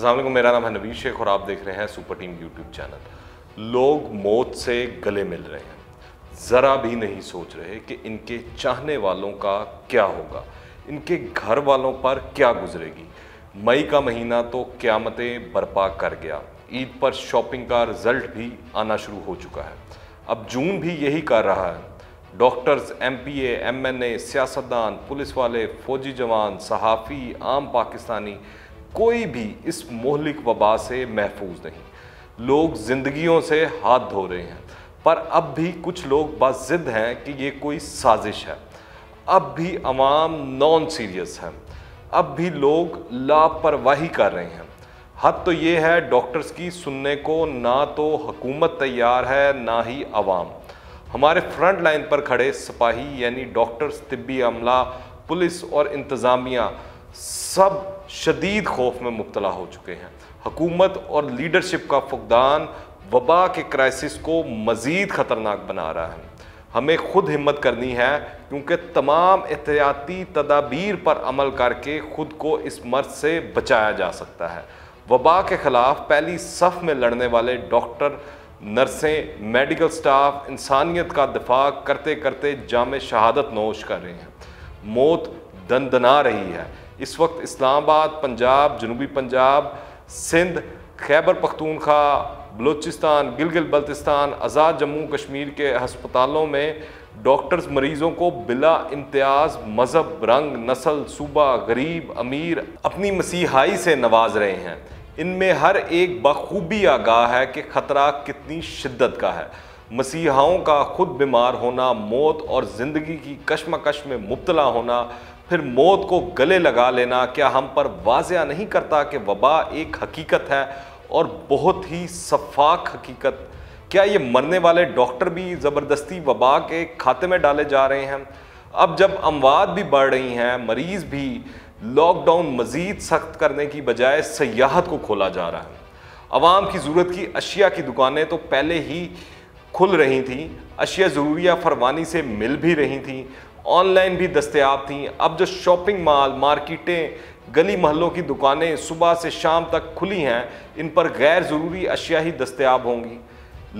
अस्सलाम वालेकुम, मेरा नाम है नवीद शेख और आप देख रहे हैं सुपर टीम यूट्यूब चैनल। लोग मौत से गले मिल रहे हैं, ज़रा भी नहीं सोच रहे कि इनके चाहने वालों का क्या होगा, इनके घर वालों पर क्या गुजरेगी। मई का महीना तो क़यामतें बर्पा कर गया, ईद पर शॉपिंग का रिजल्ट भी आना शुरू हो चुका है। अब जून भी यही कर रहा है। डॉक्टर्स, MPA, MNA, सियासतदान, पुलिस वाले, फौजी जवान, सहाफ़ी, आम पाकिस्तानी, कोई भी इस मोहलिक वबा से महफूज नहीं। लोग ज़िंदगियों से हाथ धो रहे हैं, पर अब भी कुछ लोग बाज़िद हैं कि ये कोई साजिश है। अब भी अवाम नॉन सीरियस है, अब भी लोग लापरवाही कर रहे हैं। हद तो ये है डॉक्टर्स की सुनने को ना तो हुकूमत तैयार है ना ही अवाम। हमारे फ्रंट लाइन पर खड़े सिपाही यानी डॉक्टर्स, तिब्बी अमला, पुलिस और इंतज़ामिया सब शदीद खौफ में मुब्तला हो चुके हैं। हुकूमत और लीडरशिप का फुकदान वबा के क्राइसिस को मज़ीद ख़तरनाक बना रहा है। हमें खुद हिम्मत करनी है, क्योंकि तमाम एहतियाती तदाबीर पर अमल करके खुद को इस मर्ज से बचाया जा सकता है। वबा के ख़िलाफ़ पहली सफ़ में लड़ने वाले डॉक्टर, नर्सें, मेडिकल स्टाफ इंसानियत का दिफा करते करते जाम शहादत नोश कर रहे हैं। मौत दंदना रही है। इस वक्त इस्लामाबाद, पंजाब, जनूबी पंजाब, सिंध, खैबर पख्तूनख्वा, बलूचिस्तान, गिलगित बल्तिस्तान, आज़ाद जम्मू कश्मीर के हस्पतालों में डॉक्टर्स मरीज़ों को बिला इम्तियाज़ मज़हब, रंग, नस्ल, सूबा, गरीब, अमीर अपनी मसीहाई से नवाज रहे हैं। इनमें हर एक बखूबी आगाह है कि ख़तरा कितनी शिद्दत का है। मसीहाओं का खुद बीमार होना, मौत और ज़िंदगी की कश्मकश में मुब्तला होना, फिर मौत को गले लगा लेना, क्या हम पर वाज़िया नहीं करता कि वबा एक हकीकत है और बहुत ही शफ़ाक हकीकत। क्या ये मरने वाले डॉक्टर भी ज़बरदस्ती वबा के खाते में डाले जा रहे हैं? अब जब अमवात भी बढ़ रही हैं, मरीज़ भी, लॉकडाउन मज़ीद सख्त करने की बजाय सयाहत को खोला जा रहा है। आवाम की ज़रूरत की अशिया की दुकानें तो पहले ही खुल रही थीं, अशिया ज़रूरिया फरवानी से मिल भी रही थीं, ऑनलाइन भी दस्तयाब थीं। अब जो शॉपिंग मॉल, मार्केटें, गली मोहल्लों की दुकानें सुबह से शाम तक खुली हैं, इन पर गैर ज़रूरी अशिया ही दस्तयाब होंगी।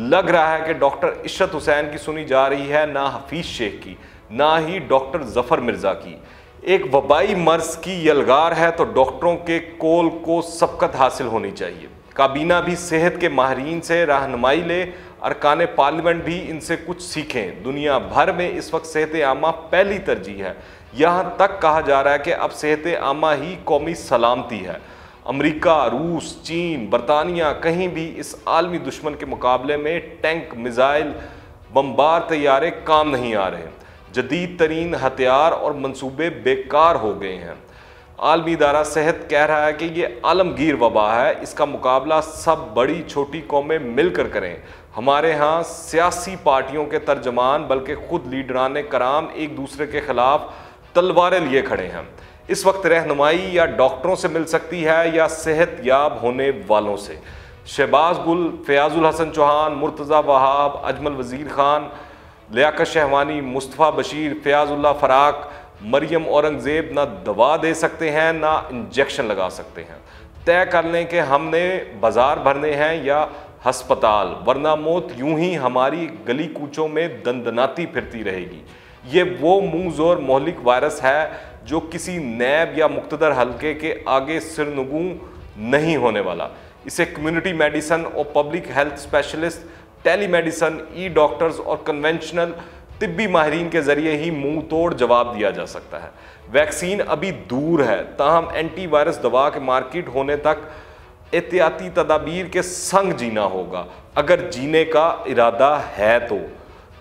लग रहा है कि डॉक्टर इशरत हुसैन की सुनी जा रही है, ना हफीज़ शेख की, ना ही डॉक्टर ज़फ़र मिर्ज़ा की। एक वबाई मर्ज़ की यलगार है तो डॉक्टरों के कोल को सबकत हासिल होनी चाहिए। काबीना भी सेहत के माहिरीन से रहनुमाई ले, अरकान पार्लियामेंट भी इनसे कुछ सीखें। दुनिया भर में इस वक्त सेहत आमा पहली तरजीह है। यहाँ तक कहा जा रहा है कि अब सेहत आमा ही कौमी सलामती है। अमेरिका, रूस, चीन, बरतानिया कहीं भी इस आलमी दुश्मन के मुकाबले में टैंक, मिज़ाइल, बमबार तैयारे काम नहीं आ रहे। जदीद तरीन हथियार और मंसूबे बेकार हो गए हैं। आलमी इदारा सेहत कह रहा है कि ये आलमगीर वबा है, इसका मुकाबला सब बड़ी छोटी कौमें मिलकर करें। हमारे यहाँ सियासी पार्टियों के तर्जमान बल्कि खुद लीडरान कराम एक दूसरे के खिलाफ तलवारें लिए खड़े हैं। इस वक्त रहनुमाई या डॉक्टरों से मिल सकती है या सेहत याब होने वालों से। शहबाज गुल, फयाजुल हसन चौहान, मुर्तज़ा वहाब, अजमल वज़ीर ख़ान, लियाकत शहवानी, मुस्तफ़ा बशीर, फ़याज़ुल्लाह फ़राक, मरियम औरंगज़ेब ना दवा दे सकते हैं ना इंजेक्शन लगा सकते हैं। तय कर लें कि हमने बाज़ार भरने हैं या हस्पताल, वरना मौत यूं ही हमारी गली कूचों में दंदनाती फिरती रहेगी। ये वो मुँह ज़ोर मोहलिक वायरस है जो किसी नैब या मुक़्तदर हल्के के आगे सिरनगू नहीं होने वाला। इसे कम्युनिटी मेडिसन और public health specialist, telemedicine, doctors और कन्वेंशनल तिब्बी माहिरीन के ज़रिए ही मुंह तोड़ जवाब दिया जा सकता है। वैक्सीन अभी दूर है, ताहम एंटीवायरस दवा के मार्केट होने तक एहतियाती तदाबीर के संग जीना होगा, अगर जीने का इरादा है तो।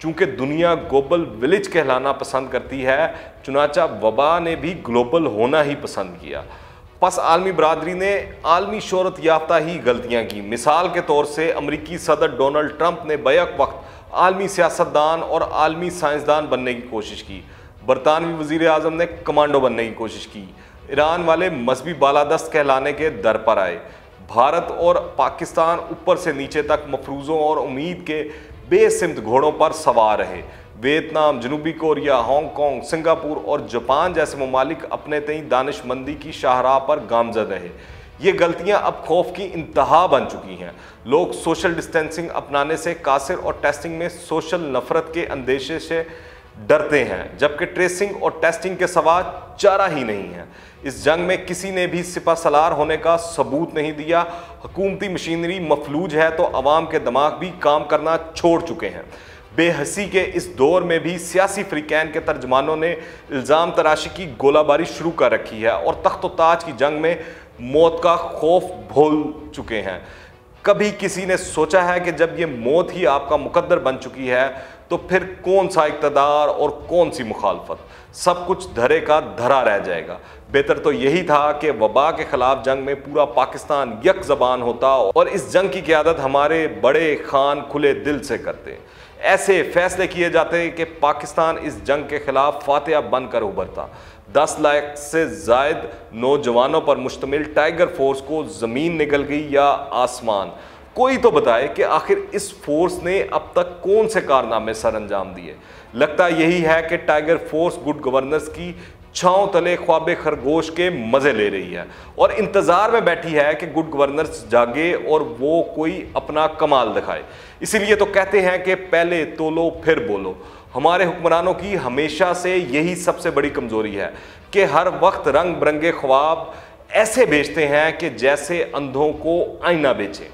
चूँकि दुनिया ग्लोबल विलेज कहलाना पसंद करती है, चुनाचा वबा ने भी ग्लोबल होना ही पसंद किया। बस आलमी बरादरी ने आलमी शोहरत याफ्ता ही गलतियाँ की। मिसाल के तौर से अमरीकी सदर डोनाल्ड ट्रंप ने बैक वक्त आलमी सियासतदान और आलमी साइंसदान बनने की कोशिश की। बरतानवी वज़ीर आज़म ने कमांडो बनने की कोशिश की। ईरान वाले मजहबी बालादस्त कहलाने के दर पर आए। भारत और पाकिस्तान ऊपर से नीचे तक मफरूज़ों और उम्मीद के बेसिमत घोड़ों पर सवार रहे। वियतनाम, जनूबी कोरिया, हांगकांग, सिंगापुर और जापान जैसे ममालिक अपने तई दानिशमंदी की शाहराह पर गामजद रहे। ये गलतियां अब खौफ की इंतहा बन चुकी हैं। लोग सोशल डिस्टेंसिंग अपनाने से कासिर और टेस्टिंग में सोशल नफरत के अंदेशे से डरते हैं, जबकि ट्रेसिंग और टेस्टिंग के सवा चारा ही नहीं है। इस जंग में किसी ने भी सिपा सलार होने का सबूत नहीं दिया। हुकूमती मशीनरी मफलूज है तो अवाम के दिमाग भी काम करना छोड़ चुके हैं। बेहसी के इस दौर में भी सियासी फ्रीकैन के तर्जमानों ने इल्ज़ाम तराशी की गोलाबारी शुरू कर रखी है और तख्त व ताज की जंग में मौत का खौफ भूल चुके हैं। कभी किसी ने सोचा है कि जब ये मौत ही आपका मुकद्दर बन चुकी है तो फिर कौन सा इक़्तिदार और कौन सी मुखालफत? सब कुछ धरे का धरा रह जाएगा। बेहतर तो यही था कि वबा के खिलाफ जंग में पूरा पाकिस्तान यक ज़बान होता और इस जंग की क़यादत हमारे बड़े खान खुले दिल से करते। ऐसे फैसले किए जाते कि पाकिस्तान इस जंग के खिलाफ फातिहा बनकर उभरता। 10 लाख से ज़ायद नौजवानों पर मुश्तमिल टाइगर फोर्स को ज़मीन निकल गई या आसमान। कोई तो बताए कि आखिर इस फोर्स ने अब तक कौन से कारनामे सर अंजाम दिए। लगता यही है कि टाइगर फोर्स गुड गवर्नेंस की छांव तले ख्वाबे खरगोश के मज़े ले रही है और इंतज़ार में बैठी है कि गुड गवर्नेंस जागे और वो कोई अपना कमाल दिखाए। इसीलिए तो कहते हैं कि पहले तोलो फिर बोलो। हमारे हुक्मरानों की हमेशा से यही सबसे बड़ी कमज़ोरी है कि हर वक्त रंग बिरंगे ख्वाब ऐसे बेचते हैं कि जैसे अंधों को आईना बेचें,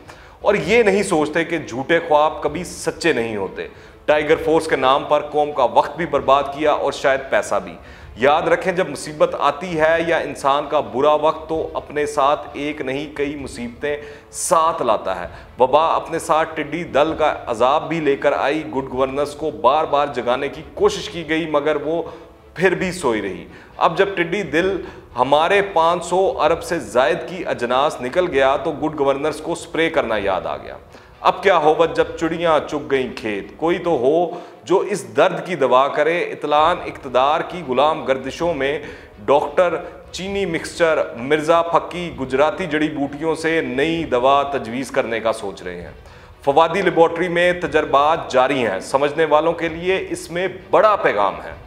और ये नहीं सोचते कि झूठे ख्वाब कभी सच्चे नहीं होते। टाइगर फोर्स के नाम पर कौम का वक्त भी बर्बाद किया और शायद पैसा भी। याद रखें, जब मुसीबत आती है या इंसान का बुरा वक्त तो अपने साथ एक नहीं कई मुसीबतें साथ लाता है। वबा अपने साथ टिड्डी दल का अजाब भी लेकर आई। गुड गवर्नेंस को बार बार जगाने की कोशिश की गई मगर वो फिर भी सोई रही। अब जब टिड्डी दिल हमारे 500 अरब से जायद की अजनास निकल गया तो गुड गवर्नेंस को स्प्रे करना याद आ गया। अब क्या होगा जब चिड़ियाँ चुग गई खेत? कोई तो हो जो इस दर्द की दवा करे। इतलान इक़्तिदार की गुलाम गर्दिशों में डॉक्टर चीनी मिक्सचर, मिर्ज़ा फक्की गुजराती जड़ी बूटियों से नई दवा तजवीज़ करने का सोच रहे हैं। फवादी लेबॉर्ट्री में तजर्बात जारी हैं। समझने वालों के लिए इसमें बड़ा पैगाम है।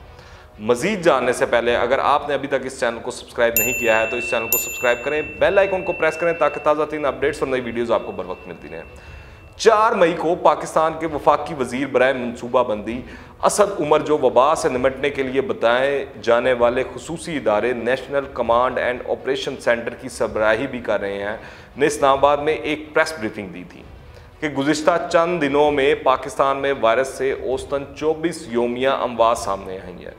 मज़ीद जानने से पहले अगर आपने अभी तक इस चैनल को सब्सक्राइब नहीं किया है तो इस चैनल को सब्सक्राइब करें, बेल आइकन को प्रेस करें ताकि ताज़ा तीन अपडेट्स और नई वीडियोज़ आपको बर वक्त मिलती रहें। 4 मई को पाकिस्तान के वफाकी वजीर बराए मनसूबाबंदी असद उमर, जो वबा से निमटने के लिए बताए जाने वाले खुसूसी इदारे national command and operation centre की सरबराही भी कर रहे हैं, ने इस्लामाबाद में एक प्रेस ब्रीफिंग दी थी कि गुज़िश्ता चंद दिनों में पाकिस्तान में वायरस से औसतन 24 योमिया अमवात सामने आई है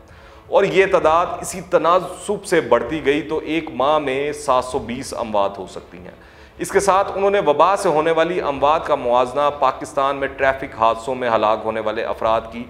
और ये तादाद इसी तनासुब से बढ़ती गई तो एक माह में 720 अमवात हो सकती हैं। इसके साथ उन्होंने वबा से होने वाली अमवात का मुआवजना पाकिस्तान में ट्रैफिक हादसों में हलाक होने वाले अफराद की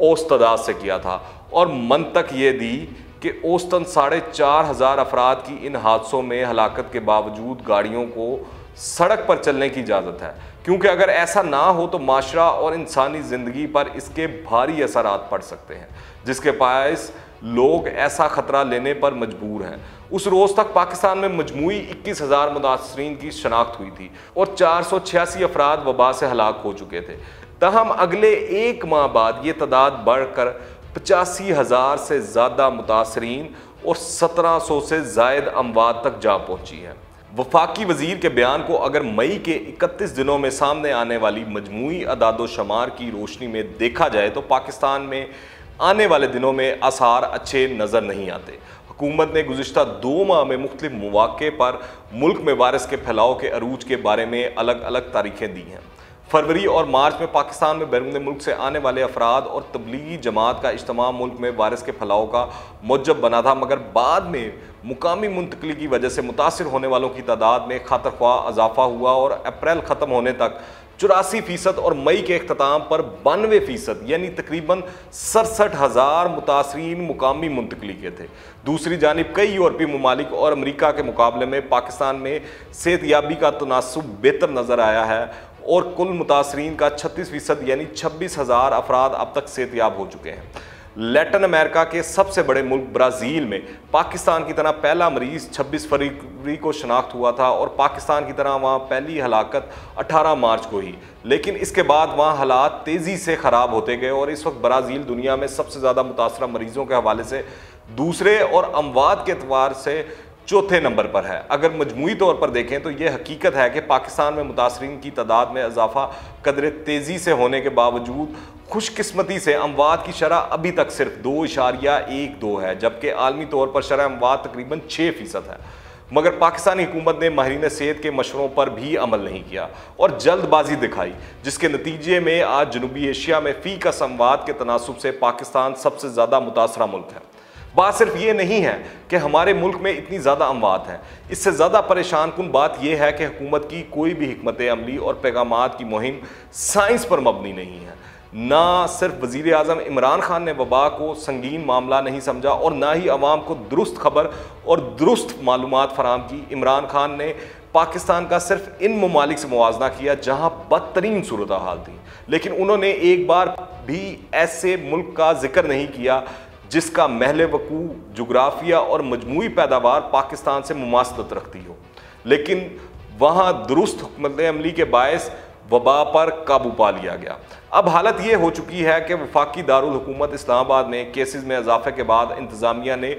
औसत तादाद से किया था और मंतक ये दी कि औसतन 4,500 अफराद की इन हादसों में हलाकत के बावजूद गाड़ियों को सड़क पर चलने की इजाज़त है, क्योंकि अगर ऐसा ना हो तो माशरा और इंसानी ज़िंदगी पर इसके भारी असरात पड़ सकते हैं, जिसके बायस लोग ऐसा ख़तरा लेने पर मजबूर हैं। उस रोज़ तक पाकिस्तान में मजमूई 21,000 मुतासरीन की शनाख्त हुई थी और 486 अफराद वबा से हलाक हो चुके थे। तहम अगले एक माह बाद ये तादाद बढ़कर 85,000 से ज़्यादा मुतासरीन और 1700 से ज़ायद अमवात तक जा पहुँची है। वफाकी वजीर के बयान को अगर मई के 31 दिनों में सामने आने वाली मजमूई अदादोशुमार की रोशनी में देखा जाए तो पाकिस्तान में आने वाले दिनों में आसार अच्छे नज़र नहीं आते। हुकूमत ने गुज़िश्ता 2 माह में मुख्तलिफ मौक़े पर मुल्क में वायरस के फैलाव के अरूज के बारे में अलग अलग तारीखें दी हैं। फरवरी और मार्च में पाकिस्तान में बैरून मुल्क से आने वाले अफराद और तबलीगी जमात का इज्तिमा मुल्क में वायरस के फैलाव का मौजब बना था, मगर बाद में मुकामी मुंतकली की वजह से मुतासिर होने वालों की तादाद में खातरख्वाह इजाफा हुआ और अप्रैल ख़त्म होने तक 84% और मई के अख्ताम पर 92% यानी तकरीबन 67,000 मुतासरीन मुकामी मुंतकली के थे। दूसरी जानिब कई यूरोपीय ममालिक और अमरीका के मुकाबले में पाकिस्तान में सेहतयाबी का तनासुब बेहतर नज़र आया है और कुल मुतासरीन का 36% यानी 26,000 अफराद अब तक सेहतयाब हो चुके हैं। लैटिन अमेरिका के सबसे बड़े मुल्क ब्राज़ील में पाकिस्तान की तरह पहला मरीज़ 26 फरवरी को शनाख्त हुआ था और पाकिस्तान की तरह वहाँ पहली हलाकत 18 मार्च को ही, लेकिन इसके बाद वहाँ हालात तेज़ी से ख़राब होते गए और इस वक्त ब्राज़ील दुनिया में सबसे ज़्यादा मुतासरा मरीज़ों के हवाले से दूसरे और अमवात के एतबार से चौथे नंबर पर है। अगर मजमूई तौर पर देखें तो ये हकीकत है कि पाकिस्तान में मुतासरीन की तादाद में इजाफा कदरे तेज़ी से होने के बावजूद खुशकिस्मती से अमवात की शरह अभी तक सिर्फ 2.12 है, जबकि आलमी तौर पर शरह अमवात तकरीबन 6% है। मगर पाकिस्तानी हुकूमत ने माहिरीन सेहत के मशवरों पर भी अमल नहीं किया और जल्दबाजी दिखाई, जिसके नतीजे में आज जनूबी एशिया में फी का अमवात के तनासुब से पाकिस्तान सबसे ज़्यादा मुतासरा मुल्क है। बात सिर्फ ये नहीं है कि हमारे मुल्क में इतनी ज़्यादा अमवात हैं, इससे ज़्यादा परेशान कुन बात यह है कि हुकूमत की कोई भी हिकमत अमली और पैगामात की मुहिम साइंस पर मबनी नहीं है। ना सिर्फ वज़ीर आज़म इमरान खान ने वबा को संगीन मामला नहीं समझा और ना ही अवाम को दुरुस्त खबर और दुरुस्त मालूमात फराम की। इमरान खान ने पाकिस्तान का सिर्फ इन ममालिक से मुवाजना किया जहाँ बदतरीन सूरत हाल थी, लेकिन उन्होंने एक बार भी ऐसे मुल्क का जिक्र नहीं किया जिसका महल वकू, जोग्राफिया और मजमूई पैदावार पाकिस्तान से मुमासलत रखती हो, लेकिन वहाँ दुरुस्त हुकूमत अमली के बायस वबा पर काबू पा लिया गया। अब हालत ये हो चुकी है कि वफाकी दारुल हुकूमत इस्लामाबाद में केसेस में इजाफे के बाद इंतज़ामिया ने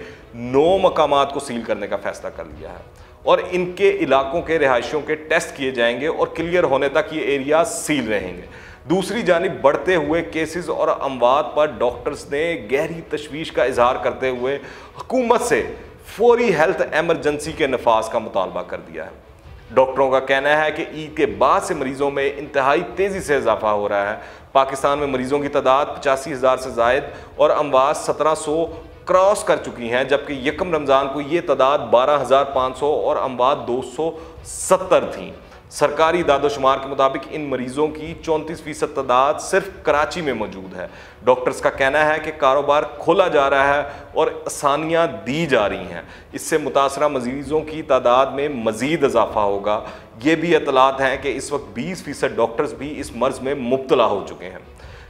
9 मकामात को सील करने का फैसला कर लिया है और इनके इलाकों के रिहायशियों के टेस्ट किए जाएंगे और क्लियर होने तक ये एरिया सील रहेंगे। दूसरी जानिब बढ़ते हुए केसेस और अमवात पर डॉक्टर्स ने गहरी तशवीश का इजहार करते हुए हुकूमत से फौरी हेल्थ एमरजेंसी के नफाज का मुतालबा कर दिया है। डॉक्टरों का कहना है कि ईद के बाद से मरीजों में इंतहाई तेज़ी से इजाफा हो रहा है। पाकिस्तान में मरीजों की तादाद 85,000 से ज़ायद और अमवात 1700 क्रॉस कर चुकी हैं, जबकि यकम रमज़ान को ये तादाद 12,500 और अमवात 270 थी। सरकारी दादोशुमार के मुताबिक इन मरीजों की 34% तादाद सिर्फ कराची में मौजूद है। डॉक्टर्स का कहना है कि कारोबार खोला जा रहा है और आसानियाँ दी जा रही हैं, इससे मुतासरा मरीजों की तादाद में मज़ीद इजाफा होगा। ये भी इतलात हैं कि इस वक्त 20% डॉक्टर्स भी इस मर्ज़ में मुब्तला हो चुके हैं।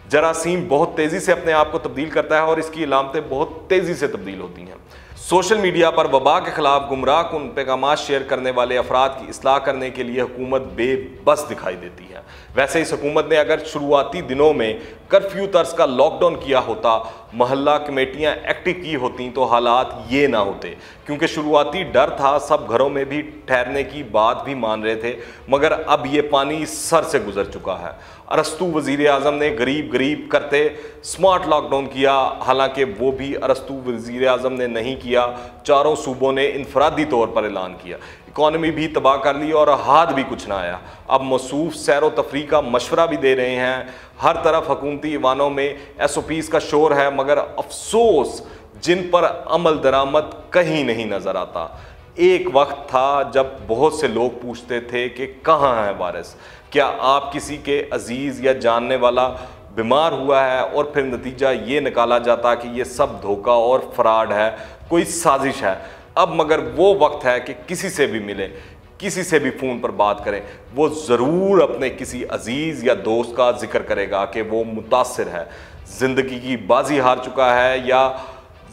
जरासीम बहुत तेज़ी से अपने आप को तब्दील करता है और इसकी इलामतें बहुत तेज़ी से तब्दील होती हैं। सोशल मीडिया पर वबा के खिलाफ गुमराह कुन पैगामात शेयर करने वाले अफराद की इस्लाह करने के लिए हुकूमत बेबस दिखाई देती है। वैसे इस हुकूमत ने अगर शुरुआती दिनों में कर्फ्यू तर्ज का लॉकडाउन किया होता, महल्ला कमेटियां एक्टिव की होती तो हालात ये ना होते, क्योंकि शुरुआती डर था, सब घरों में भी ठहरने की बात भी मान रहे थे, मगर अब ये पानी सर से गुजर चुका है। अरस्तु वज़ीर आज़म ने गरीब गरीब करते स्मार्ट लॉकडाउन किया, हालांकि वो भी अरस्तु वज़ीर आज़म ने नहीं किया, चारों सूबों ने इनफरादी तौर पर ऐलान किया। इकॉनमी भी तबाह कर ली और हाथ भी कुछ ना आया। अब मौसूफ सैर व तफरी का मशवरा भी दे रहे हैं। हर तरफ हुकूमती ईवानों में SOPs का शोर है, मगर अफसोस जिन पर अमल दरामद कहीं नहीं नज़र आता। एक वक्त था जब बहुत से लोग पूछते थे कि कहाँ है वायरस, क्या आप किसी के अजीज़ या जानने वाला बीमार हुआ है, और फिर नतीजा ये निकाला जाता कि ये सब धोखा और फ्रॉड है, कोई साजिश है। अब मगर वो वक्त है कि किसी से भी मिलें, किसी से भी फ़ोन पर बात करें, वो ज़रूर अपने किसी अजीज़ या दोस्त का जिक्र करेगा कि वो मुतासिर है, ज़िंदगी की बाजी हार चुका है या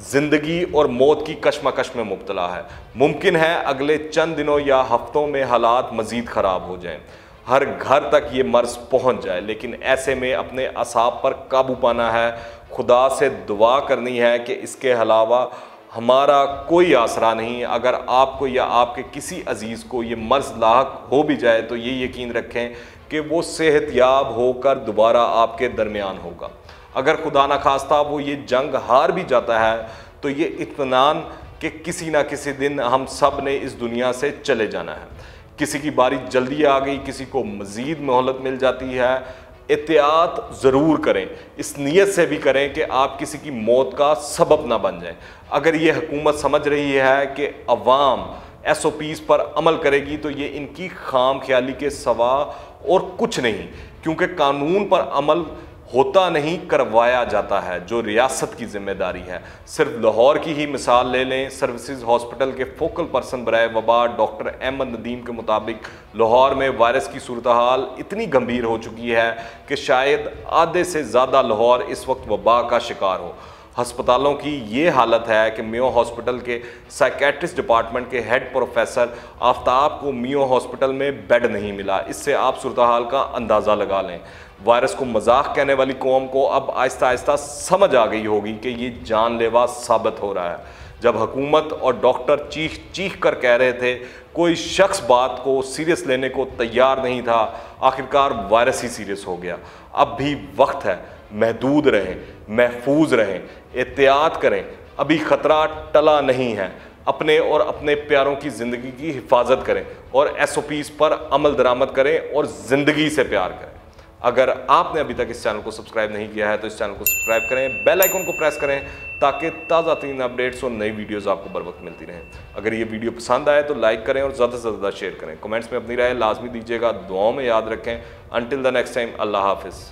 ज़िंदगी और मौत की कशमकश में मुब्तला है। मुमकिन है अगले चंद दिनों या हफ्तों में हालात मज़ीद ख़राब हो जाएं, हर घर तक ये मर्ज़ पहुंच जाए, लेकिन ऐसे में अपने असाब पर काबू पाना है, खुदा से दुआ करनी है कि इसके अलावा हमारा कोई आसरा नहीं। अगर आपको या आपके किसी अजीज़ को ये मर्ज़ लाहक हो भी जाए तो ये यकीन रखें कि वो सेहतयाब होकर दोबारा आपके दरमियान होगा। अगर खुदा न खास्ता वो ये जंग हार भी जाता है तो ये इत्मीनान कि किसी ना किसी दिन हम सब ने इस दुनिया से चले जाना है। किसी की बारी जल्दी आ गई, किसी को मज़ीद मोहलत मिल जाती है। एहतियात ज़रूर करें, इस नीयत से भी करें कि आप किसी की मौत का सबब ना बन जाएं। अगर ये हुकूमत समझ रही है कि अवाम SOPs पर अमल करेगी तो ये इनकी खाम ख्याली के सवा और कुछ नहीं, क्योंकि कानून पर अमल होता नहीं, करवाया जाता है, जो रियासत की जिम्मेदारी है। सिर्फ लाहौर की ही मिसाल ले लें। सर्विसेज हॉस्पिटल के फोकल पर्सन बराए वबा डॉक्टर अहमद नदीम के मुताबिक लाहौर में वायरस की सूरत हाल इतनी गंभीर हो चुकी है कि शायद आधे से ज़्यादा लाहौर इस वक्त वबा का शिकार हो। हस्पतालों की ये हालत है कि मियो हॉस्पिटल के साइकेट्रिस्ट डिपार्टमेंट के हेड प्रोफेसर आफ्ताब को मियो हॉस्पिटल में बेड नहीं मिला। इससे आप सूरत हाल का अंदाज़ा लगा लें। वायरस को मजाक कहने वाली कौम को अब आहिस्ता आहिस्ता समझ आ गई होगी कि ये जानलेवा साबित हो रहा है। जब हुकूमत और डॉक्टर चीख चीख कर कह रहे थे, कोई शख्स बात को सीरियस लेने को तैयार नहीं था, आखिरकार वायरस ही सीरियस हो गया। अब भी वक्त है, महदूद रहें, महफूज रहें, एहतियात करें, अभी ख़तरा टला नहीं है। अपने और अपने प्यारों की ज़िंदगी की हिफाजत करें और SOPs पर अमल दरामद करें और ज़िंदगी से प्यार करें। अगर आपने अभी तक इस चैनल को सब्सक्राइब नहीं किया है तो इस चैनल को सब्सक्राइब करें, बेल आइकन को प्रेस करें ताकि ताज़ा तरीन अपडेट्स और नई वीडियोस आपको बर वक्त मिलती रहें। अगर ये वीडियो पसंद आए तो लाइक करें और ज़्यादा से ज़्यादा शेयर करें। कमेंट्स में अपनी राय लाजमी दीजिएगा, दुआओं में याद रखें। अनटिल द नेक्स्ट टाइम, अल्लाह हाफिज़।